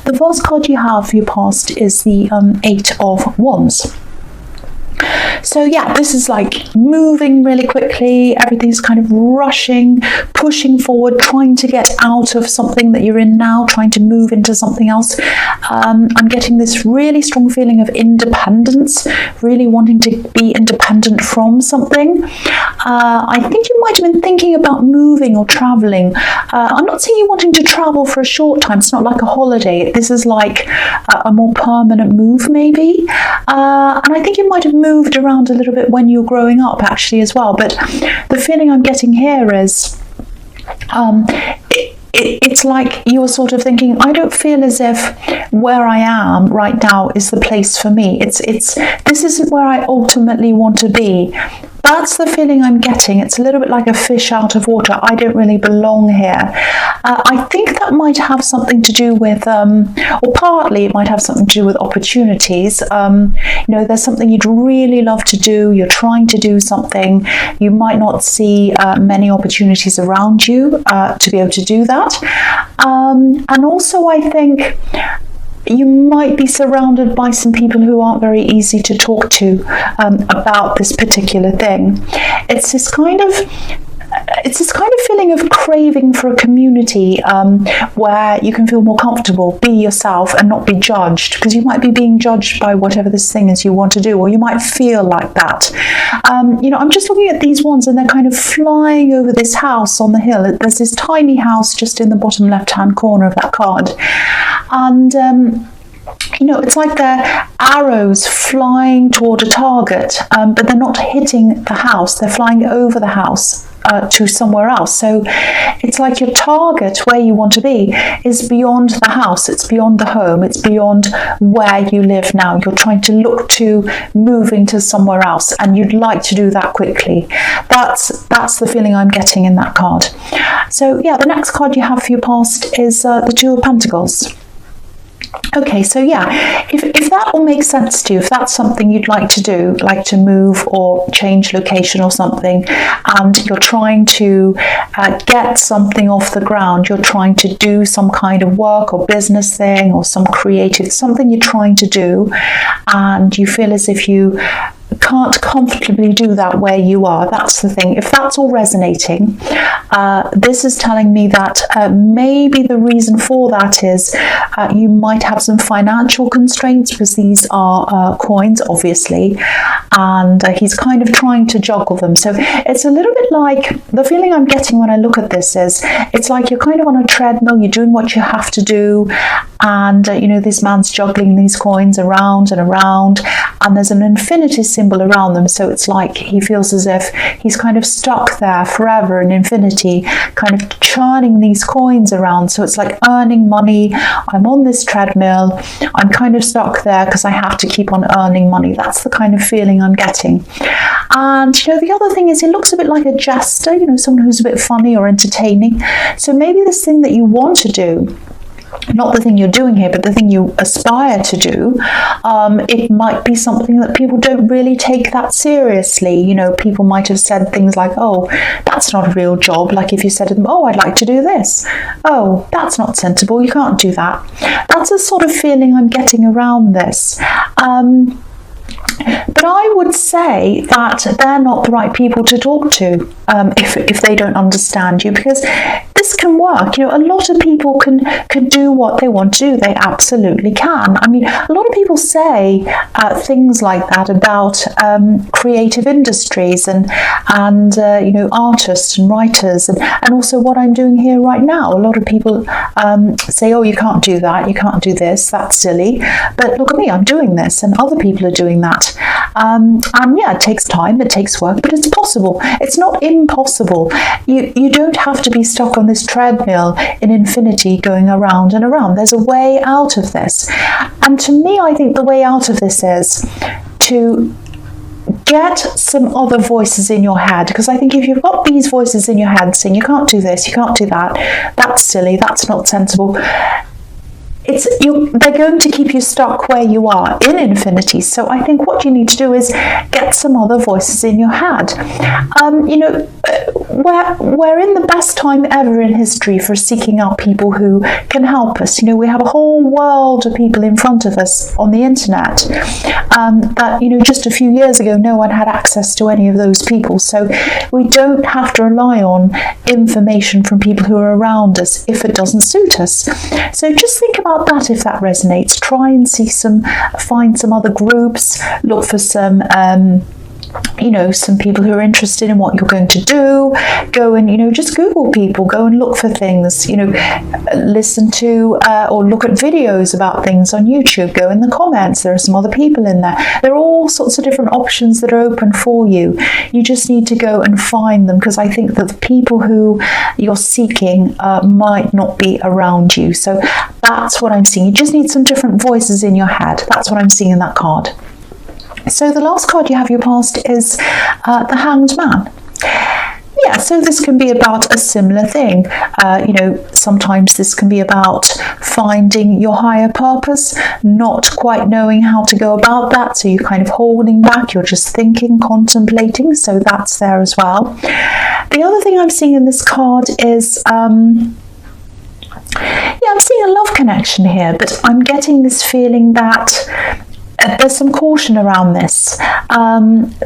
the first card you have for your past is the Eight of Wands. So yeah, this is like moving really quickly, everything's kind of rushing, pushing forward, trying to get out of something that you're in now, trying to move into something else. I'm getting this really strong feeling of independence, really wanting to be independent from something. I think you might have been thinking about moving or traveling. I'm not saying you're wanting to travel for a short time, it's not like a holiday. This is like a more permanent move maybe. And I think you might have moved around a little bit when you were growing up actually as well, but the feeling I'm getting here is it's like you're sort of thinking, I don't feel as if where I am right now is the place for me. This isn't where I ultimately want to be. That's the feeling I'm getting. It's a little bit like a fish out of water. I don't really belong here. I think that might have something to do with, or partly it might have something to do with opportunities. There's something you'd really love to do. You're trying to do something. You might not see many opportunities around you to be able to do that. And also I think you might be surrounded by some people who aren't very easy to talk to about this particular thing. It's this kind of feeling of craving for a community where you can feel more comfortable, be yourself and not be judged, because you might be being judged by whatever this thing is you want to do, or you might feel like that. I'm just looking at these ones and they're kind of flying over this house on the hill. There's this tiny house just in the bottom left-hand corner of that card. And it's like they're arrows flying toward a target, but they're not hitting the house. They're flying over the house to somewhere else. So it's like your target, where you want to be, is beyond the house. It's beyond the home. It's beyond where you live now. You're trying to look to moving to somewhere else, and you'd like to do that quickly. That's the feeling I'm getting in that card. So yeah, the next card you have for your past is the Two of Pentacles. Okay, so yeah, if that all makes sense to you, if that's something you'd like to do, like to move or change location or something, and you're trying to get something off the ground, you're trying to do some kind of work or business thing or some creative, something you're trying to do, and you feel as if you can't comfortably do that where you are, that's the thing. If that's all resonating, this is telling me that maybe the reason for that is you might have some financial constraints, because these are coins, obviously, and he's kind of trying to juggle them. So it's a little bit like, the feeling I'm getting when I look at this is, it's like you're kind of on a treadmill, you're doing what you have to do, and this man's juggling these coins around and around, and there's an infinity symbol around them, so it's like he feels as if he's kind of stuck there forever in infinity, kind of churning these coins around. So it's like earning money. I'm on this treadmill, I'm kind of stuck there because I have to keep on earning money. That's the kind of feeling I'm getting. And the other thing is, he looks a bit like a jester, someone who's a bit funny or entertaining. So maybe this thing that you want to do, not the thing you're doing here, but the thing you aspire to do, it might be something that people don't really take that seriously. People might have said things like, oh, that's not a real job. Like if you said to them, oh, I'd like to do this. Oh, that's not sensible. You can't do that. That's a sort of feeling I'm getting around this. But I would say that they're not the right people to talk to if they don't understand you, because this can work. A lot of people can do what they want to do. They absolutely can. I mean, a lot of people say things like that about creative industries and artists and writers, and also what I'm doing here right now. A lot of people say, oh, you can't do that, you can't do this, that's silly. But look at me, I'm doing this, and other people are doing that. And yeah, it takes time, it takes work, but it's possible. It's not impossible. You don't have to be stuck on this treadmill in infinity going around and around. There's a way out of this. And to me, I think the way out of this is to get some other voices in your head, because I think if you've got these voices in your head saying you can't do this, you can't do that, that's silly, that's not sensible, they're going to keep you stuck where you are in infinity. So I think what you need to do is get some other voices in your head. We're in the best time ever in history for seeking out people who can help us. We have a whole world of people in front of us on the internet that, just a few years ago, no one had access to any of those people. So we don't have to rely on information from people who are around us if it doesn't suit us. So just think about that if that resonates. Try and find some other groups, look for some some people who are interested in what you're going to do. Go and, just Google people, go and look for things, listen to or look at videos about things on YouTube, go in the comments, there are some other people in there. There are all sorts of different options that are open for you. You just need to go and find them, because I think that the people who you're seeking might not be around you. So that's what I'm seeing. You just need some different voices in your head. That's what I'm seeing in that card. So the last card you have your past is the Hanged Man. Yeah, so this can be about a similar thing. Sometimes this can be about finding your higher purpose, not quite knowing how to go about that. So you're kind of holding back, you're just thinking, contemplating. So that's there as well. The other thing I'm seeing in this card is I'm seeing a love connection here, but I'm getting this feeling that there's some caution around this.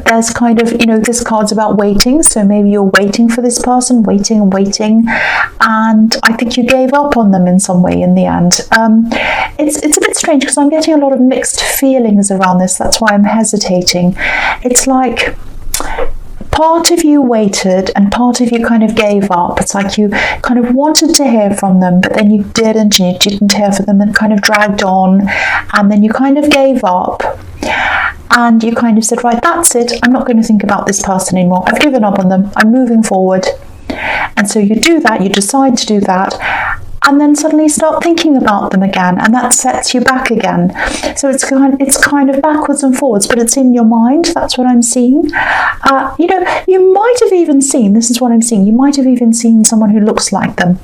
There's kind of, this card's about waiting. So maybe you're waiting for this person, waiting and waiting. And I think you gave up on them in some way in the end. It's a bit strange because I'm getting a lot of mixed feelings around this. That's why I'm hesitating. It's like part of you waited and part of you kind of gave up. It's like you kind of wanted to hear from them, but then you didn't, and you didn't hear from them, and kind of dragged on, and then you kind of gave up, and you kind of said, right, that's it, I'm not going to think about this person anymore, I've given up on them, I'm moving forward. And so you do that, you decide to do that, and then suddenly start thinking about them again, and that sets you back again. So it's kind of backwards and forwards, but it's in your mind. That's what I'm seeing. You might have even seen, this is what I'm seeing, you might have even seen someone who looks like them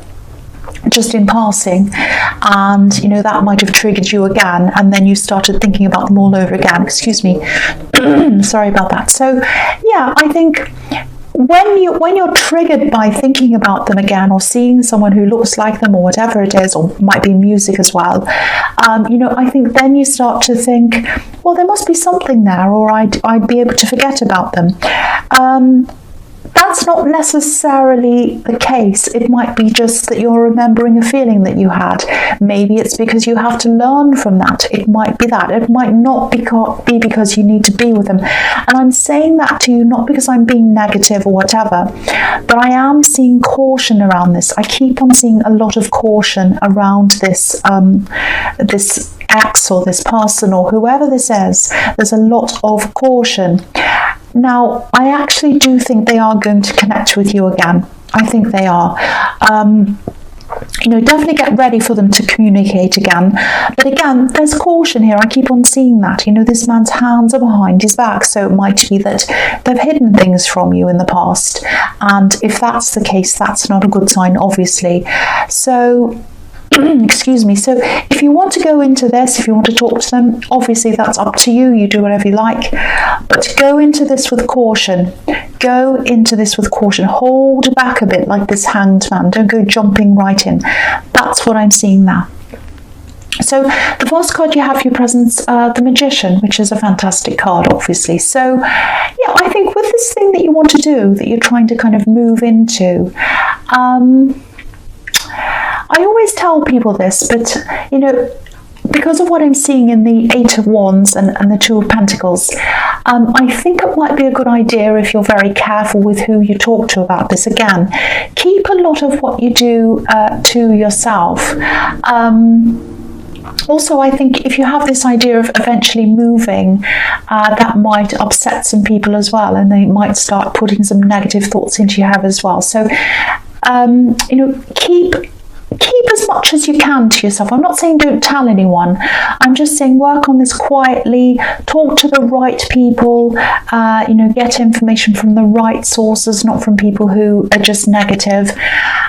just in passing, and that might have triggered you again, and then you started thinking about them all over again. Excuse me. Sorry about that. So yeah, I think when you're triggered by thinking about them again, or seeing someone who looks like them, or whatever it is, or might be music as well, I think then you start to think, well, there must be something there, or I'd be able to forget about them. That's not necessarily the case. It might be just that you're remembering a feeling that you had. Maybe it's because you have to learn from that. It might be that. It might not be because you need to be with them. And I'm saying that to you not because I'm being negative or whatever, but I am seeing caution around this. I keep on seeing a lot of caution around this this ex or this person or whoever this is. There's a lot of caution. Now, I actually do think they are going to connect with you again. I think they are. Definitely get ready for them to communicate again. But again, there's caution here. I keep on seeing that. This man's hands are behind his back, so it might be that they've hidden things from you in the past. And if that's the case, that's not a good sign, obviously. So excuse me. So if you want to go into this, if you want to talk to them, obviously that's up to you. You do whatever you like. But go into this with caution. Go into this with caution. Hold back a bit like this Hanged Man. Don't go jumping right in. That's what I'm seeing now. So the first card you have for your presence, the Magician, which is a fantastic card, obviously. So yeah, I think with this thing that you want to do, that you're trying to kind of move into, I always tell people this, but because of what I'm seeing in the Eight of Wands and the Two of Pentacles, I think it might be a good idea, if you're very careful with who you talk to about this. Again, keep a lot of what you do to yourself. Also, I think if you have this idea of eventually moving, that might upset some people as well, and they might start putting some negative thoughts into your head as well. So, keep keep as much as you can to yourself. I'm not saying don't tell anyone. I'm just saying work on this quietly, talk to the right people, get information from the right sources, not from people who are just negative.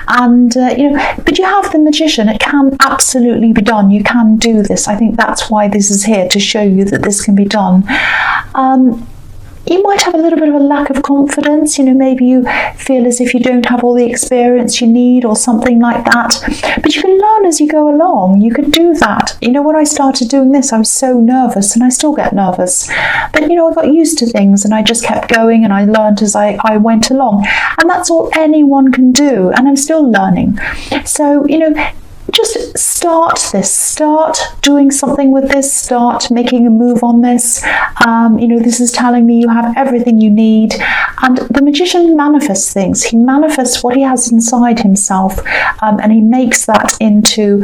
And, but you have the magician. It can absolutely be done. You can do this. I think that's why this is here, to show you that this can be done. You might have a little bit of a lack of confidence, maybe you feel as if you don't have all the experience you need or something like that. But you can learn as you go along. You can do that. When I started doing this, I was so nervous, and I still get nervous. But, I got used to things, and I just kept going, and I learned as I went along. And that's all anyone can do, and I'm still learning. So, just start doing something with this, start making a move on this. This is telling me you have everything you need. And the magician manifests things. He manifests what he has inside himself, and he makes that into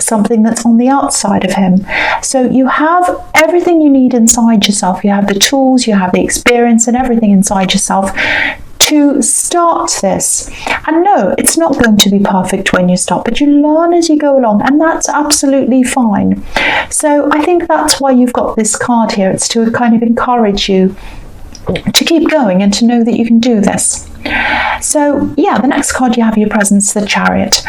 something that's on the outside of him. So you have everything you need inside yourself. You have the tools, you have the experience, and everything inside yourself to start this. And no, it's not going to be perfect when you start, but you learn as you go along, and that's absolutely fine. So I think that's why you've got this card here. It's to kind of encourage you to keep going and to know that you can do this. So yeah, the next card you have your presence, the Chariot.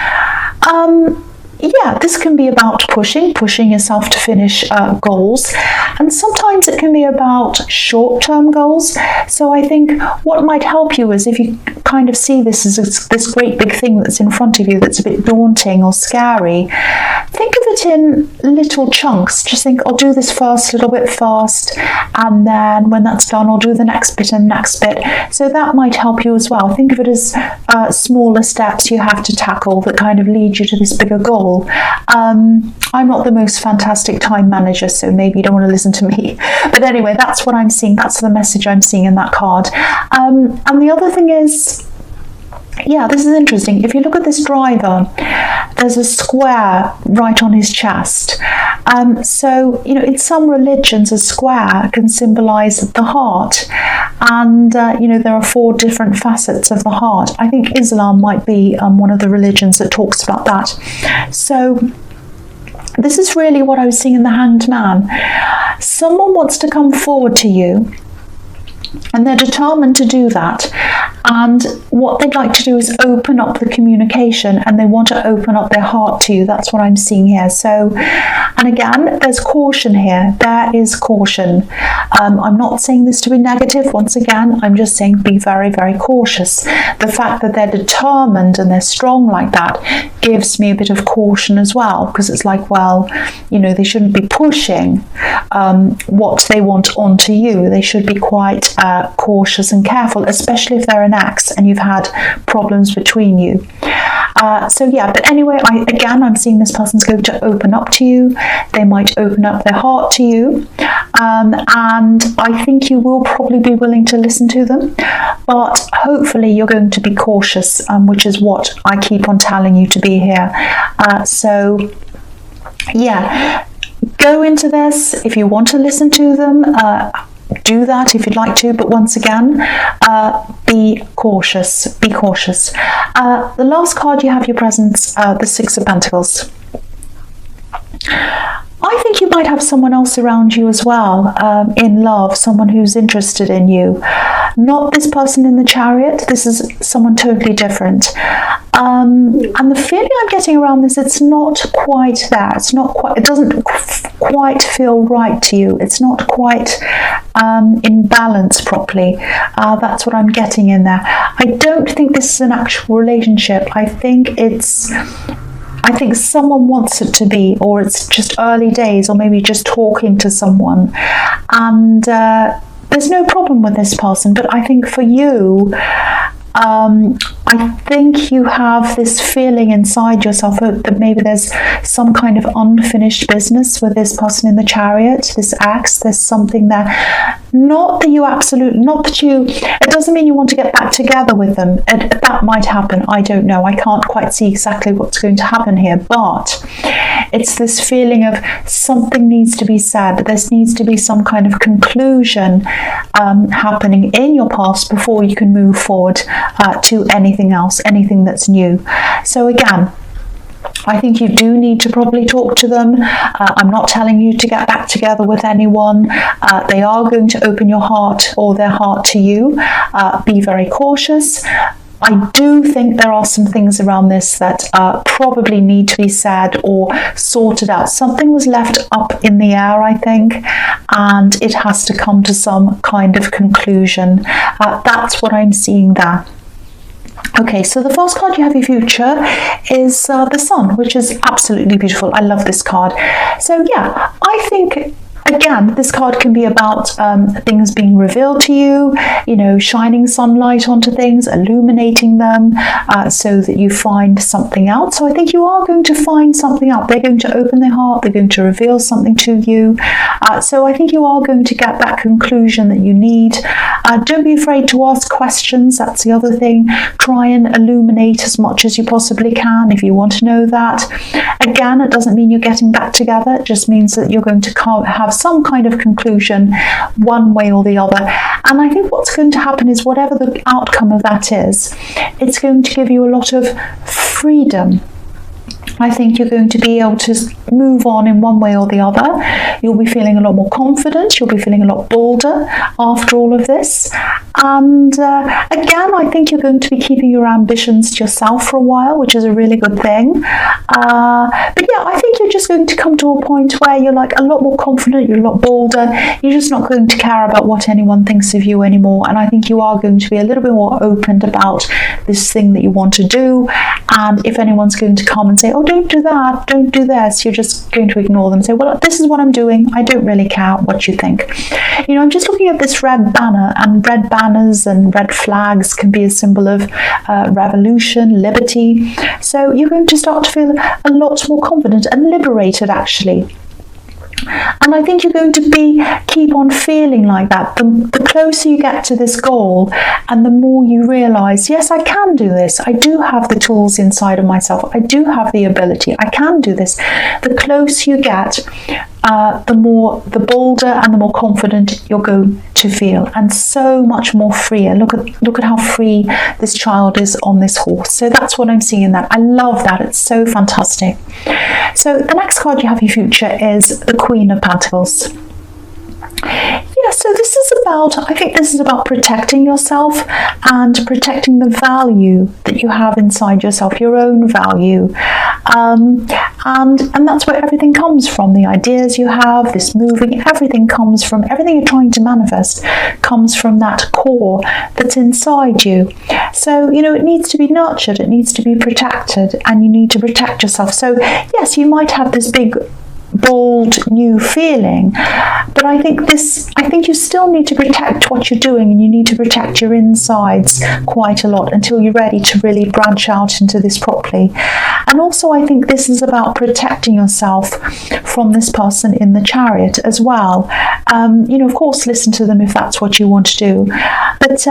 This can be about pushing yourself to finish goals, and sometimes it can be about short-term goals. So I think what might help you is if you kind of see this as this great big thing that's in front of you that's a bit daunting or scary, think of it in little chunks. Just think, I'll do this first, a little bit first, and then when that's done, I'll do the next bit and next bit. So that might help you as well. Think of it as smaller steps you have to tackle that kind of lead you to this bigger goal. I'm not the most fantastic time manager, so maybe you don't want to listen to me. But anyway, that's what I'm seeing. That's the message I'm seeing in that card. And the other thing is, this is interesting. If you look at this driver, there's a square right on his chest. So, in some religions, a square can symbolize the heart. And, there are 4 different facets of the heart. I think Islam might be one of the religions that talks about that. So this is really what I was seeing in the Hanged Man. Someone wants to come forward to you, and they're determined to do that. And what they'd like to do is open up the communication, and they want to open up their heart to you. That's what I'm seeing here. So, and again, there's caution here. There is caution. I'm not saying this to be negative. Once again, I'm just saying be very, very cautious. The fact that they're determined and they're strong like that gives me a bit of caution as well, because it's like, well, they shouldn't be pushing what they want onto you. They should be quite cautious and careful, especially if they're an ex and you've had problems between you. But anyway, I'm seeing this person's going to open up to you. They might open up their heart to you, and I think you will probably be willing to listen to them, but hopefully you're going to be cautious, which is what I keep on telling you to be here. Go into this. If you want to listen to them, do that if you'd like to, but once again, be cautious. The last card you have your presence, the Six of Pentacles. I think you might have someone else around you as well, in love, someone who's interested in you. Not this person in the Chariot. This is someone totally different. And the feeling I'm getting around this, it's not quite there. It doesn't quite feel right to you. It's not quite in balance properly. That's what I'm getting in there. I don't think this is an actual relationship. I think someone wants it to be, or it's just early days, or maybe just talking to someone. And there's no problem with this person, but I think for you, I think you have this feeling inside yourself that maybe there's some kind of unfinished business with this person in the Chariot, this ex. There's something there. It doesn't mean you want to get back together with them. That might happen. I don't know. I can't quite see exactly what's going to happen here, but it's this feeling of something needs to be said. There needs to be some kind of conclusion happening in your past before you can move forward to anything else, anything that's new. So again, I think you do need to probably talk to them. I'm not telling you to get back together with anyone. They are going to open your heart or their heart to you. Be very cautious. I do think there are some things around this that probably need to be said or sorted out. Something was left up in the air, I think, and it has to come to some kind of conclusion. That's what I'm seeing there. Okay, so the first card you have your future is the Sun, which is absolutely beautiful. I love this card. So yeah, I think, again, this card can be about things being revealed to you, you know, shining sunlight onto things, illuminating them so that you find something out. So I think you are going to find something out. They're going to open their heart. They're going to reveal something to you. So I think you are going to get that conclusion that you need. Don't be afraid to ask questions. That's the other thing. Try and illuminate as much as you possibly can if you want to know that. Again, it doesn't mean you're getting back together. It just means that you're going to have some kind of conclusion one way or the other. And I think what's going to happen is whatever the outcome of that is, it's going to give you a lot of freedom. I think you're going to be able to move on in one way or the other. You'll be feeling a lot more confident. You'll be feeling a lot bolder after all of this. And again, I think you're going to be keeping your ambitions to yourself for a while, which is a really good thing. But yeah, I think you're just going to come to a point where you're like a lot more confident, you're a lot bolder. You're just not going to care about what anyone thinks of you anymore. And I think you are going to be a little bit more open about this thing that you want to do. And if anyone's going to come and say, oh, don't do that, don't do this, you're just going to ignore them and say, well, this is what I'm doing. I don't really care what you think. You know, I'm just looking at this red banner, and red banners and red flags can be a symbol of revolution, liberty. So you're going to start to feel a lot more confident and liberated, actually. And I think you're going to keep on feeling like that. The closer you get to this goal and the more you realise, yes, I can do this. I do have the tools inside of myself. I do have the ability. I can do this. The closer you get, the bolder and the more confident you're going to feel, and so much more freer. Look at how free this child is on this horse. So that's what I'm seeing in that. I love that. It's so fantastic. So the next card you have in your future is the Queen of Pentacles. Yeah, so this is I think this is about protecting yourself and protecting the value that you have inside yourself, your own value. And that's where everything comes from. The ideas you have, this moving, everything you're trying to manifest comes from that core that's inside you. So, you know, it needs to be nurtured, it needs to be protected, and you need to protect yourself. So, yes, you might have this big, bold new feeling, but I think you still need to protect what you're doing, and you need to protect your insides quite a lot until you're ready to really branch out into this properly. And also I think this is about protecting yourself from this person in the Chariot as well. You know, of course, listen to them if that's what you want to do, but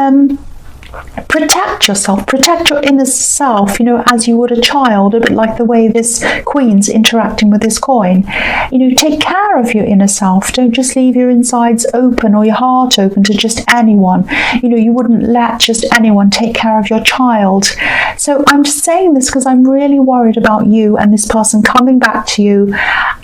protect yourself, protect your inner self, you know, as you would a child, a bit like the way this queen's interacting with this coin. You know, take care of your inner self. Don't just leave your insides open or your heart open to just anyone. You know, you wouldn't let just anyone take care of your child. So I'm just saying this because I'm really worried about you and this person coming back to you,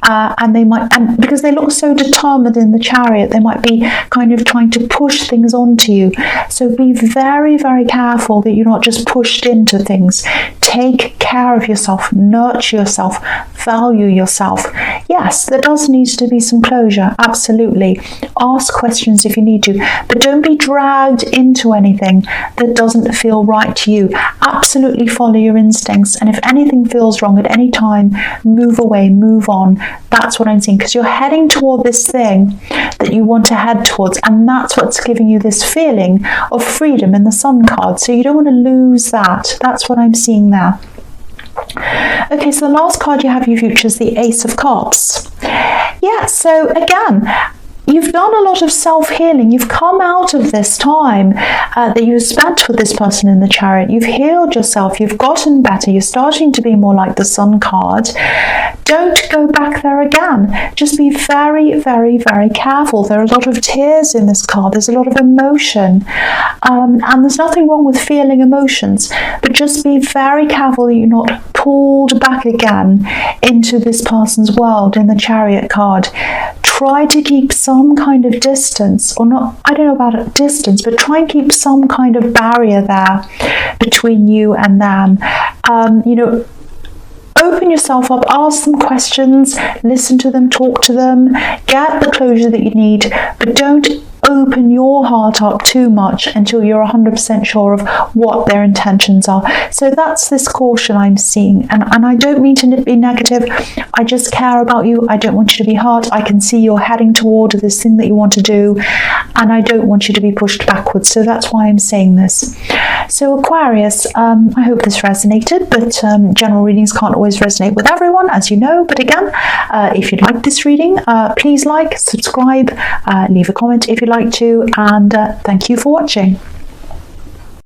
and because they look so determined in the Chariot, they might be kind of trying to push things onto you. So be very, very careful that you're not just pushed into things. Take care of yourself, nurture yourself, value yourself. Yes, there does need to be some closure, absolutely. Ask questions if you need to, but don't be dragged into anything that doesn't feel right to you. Absolutely follow your instincts, and if anything feels wrong at any time, move away, move on. That's what I'm seeing, because you're heading toward this thing that you want to head towards, and that's what's giving you this feeling of freedom in the Sun card. So you don't want to lose that. That's what I'm seeing there. Okay, so the last card you have in your future is the Ace of Cups. Yeah, so again, you've done a lot of self-healing. You've come out of this time that you spent with this person in the Chariot. You've healed yourself. You've gotten better. You're starting to be more like the Sun card. Don't go back there again. Just be very, very, very careful. There are a lot of tears in this card. There's a lot of emotion. And there's nothing wrong with feeling emotions, but just be very careful that you're not pulled back again into this person's world in the Chariot card. Try to keep some kind of distance, or not, I don't know about a distance, but try and keep some kind of barrier there between you and them. You know, open yourself up, ask them questions, listen to them, talk to them, get the closure that you need, but don't open your heart up too much until you're 100% sure of what their intentions are. So that's this caution I'm seeing, and I don't mean to be negative. I just care about you. I don't want you to be hurt. I can see you're heading toward this thing that you want to do, and I don't want you to be pushed backwards. So that's why I'm saying this. So Aquarius, I hope this resonated, but general readings can't always resonate with everyone, as you know. But again, if you'd like this reading, please like, subscribe, leave a comment if you'd like to, and thank you for watching.